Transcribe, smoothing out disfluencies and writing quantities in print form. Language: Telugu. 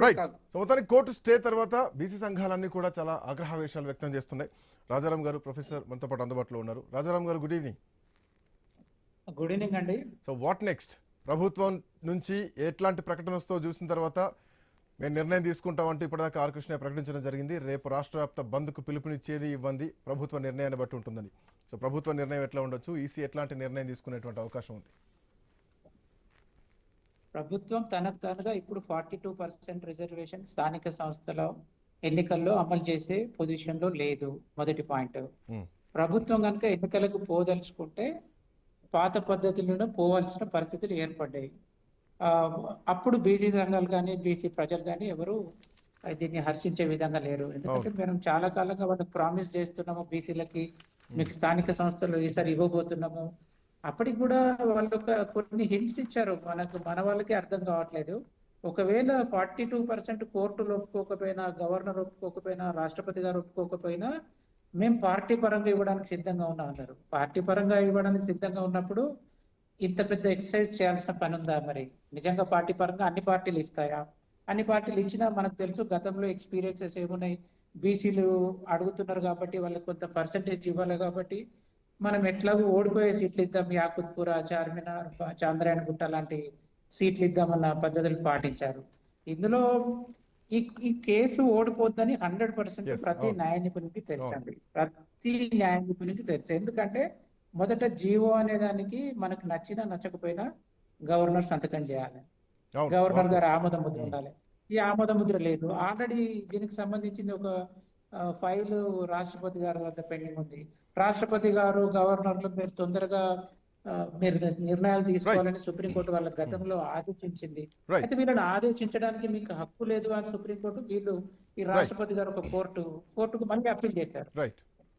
రైట్. కాదు. సో మొత్తానికి కోర్టు స్టే తర్వాత బీసీ సంఘాలన్నీ కూడా చాలా ఆగ్రహావేశాలు వ్యక్తం చేస్తున్నాయి. రాజారాం గారు ప్రొఫెసర్ మనతో పాటు అందుబాటులో ఉన్నారు. రాజారాం గారు, గుడ్ ఈవినింగ్. గుడ్ ఈవినింగ్ అండి. So what next? ప్రభుత్వం నుంచి ఎట్లాంటి ప్రకటన వస్తుందో చూసిన తర్వాత మేము నిర్ణయం తీసుకుంటామంటూ ఇప్పటిదాకా ఆర్ కృష్ణ ప్రకటించడం జరిగింది. రేపు రాష్ట్ర వ్యాప్త బంద్కు పిలుపునిచ్చేది ఇవ్వండి ప్రభుత్వ నిర్ణయాన్ని బట్టి ఉంటుందని. సో ప్రభుత్వ నిర్ణయం ఎట్లా ఉండొచ్చు, ఈసీ ఎట్లాంటి నిర్ణయం తీసుకునేటువంటి అవకాశం ఉంది? ప్రభుత్వం తనకు తానుగా ఇప్పుడు 42% రిజర్వేషన్ స్థానిక సంస్థల ఎన్నికల్లో అమలు చేసే పొజిషన్ లో లేదు. మొదటి పాయింట్. ప్రభుత్వం కనుక ఎన్నికలకు పోదలుచుకుంటే పాత పద్ధతులను పోవాల్సిన పరిస్థితులు ఏర్పడ్డాయి. అప్పుడు బీసీ సంఘాలు కానీ బీసీ ప్రజలు కానీ ఎవరు దీన్ని హర్షించే విధంగా లేరు. ఎందుకంటే మేము చాలా కాలంగా వాళ్ళకి ప్రామిస్ చేస్తున్నాము, బీసీలకి మీకు స్థానిక సంస్థలు ఈసారి ఇవ్వబోతున్నాము. అప్పటికి కూడా వాళ్ళు కొన్ని హింట్స్ ఇచ్చారు. మన వాళ్ళకి అర్థం కావట్లేదు. ఒకవేళ 42% కోర్టులు ఒప్పుకోకపోయినా, గవర్నర్ ఒప్పుకోకపోయినా, రాష్ట్రపతి గారు ఒప్పుకోకపోయినా మేము పార్టీ పరంగా ఇవ్వడానికి సిద్ధంగా ఉన్నాం అన్నారు. పార్టీ పరంగా ఇవ్వడానికి సిద్ధంగా ఉన్నప్పుడు ఇంత పెద్ద ఎక్సర్సైజ్ చేయాల్సిన పని ఉందా? మరి నిజంగా పార్టీ పరంగా అన్ని పార్టీలు ఇస్తాయా? అన్ని పార్టీలు ఇచ్చినా మనకు తెలుసు గతంలో ఎక్స్పీరియన్సెస్ ఏమున్నాయి. బీసీలు అడుగుతున్నారు కాబట్టి వాళ్ళకి కొంత పర్సంటేజ్ ఇవ్వాలి కాబట్టి మనం ఎట్లాగో ఓడిపోయే సీట్లు ఇద్దాం, యాకుత్పుర, చార్మినార్, చాంద్రాయణ గుట్ట లాంటి సీట్లు ఇద్దామన్న పద్ధతులు పాటించారు. ఇందులో ఈ కేసు ఓడిపోద్దని 100% ప్రతి న్యాయ నిపుణునికి తెలుసండి. ప్రతి న్యాయ నిపుణునికి తెలుసు. ఎందుకంటే మొదట జీవో అనే దానికి మనకు నచ్చినా నచ్చకపోయినా గవర్నర్ సంతకం చేయాలి, గవర్నర్ గారు ఆమోద ముద్ర ఉండాలి. ఈ ఆమోద ముద్ర లేదు. ఆల్రెడీ దీనికి సంబంధించింది ఒక ఫైల్ రాష్ట్రపతి గారి వద్ద పెండింగ్ ఉంది. రాష్ట్రపతి గారు గవర్నర్లు మీరు తొందరగా మీరు నిర్ణయాలు తీసుకోవాలని సుప్రీంకోర్టు వాళ్ళ గతంలో ఆదేశించింది. అయితే వీళ్ళని ఆదేశించడానికి మీకు హక్కు లేదు అని సుప్రీంకోర్టు, వీళ్ళు ఈ రాష్ట్రపతి గారు ఒక కోర్టుకు మళ్ళీ అప్పీల్ చేశారు.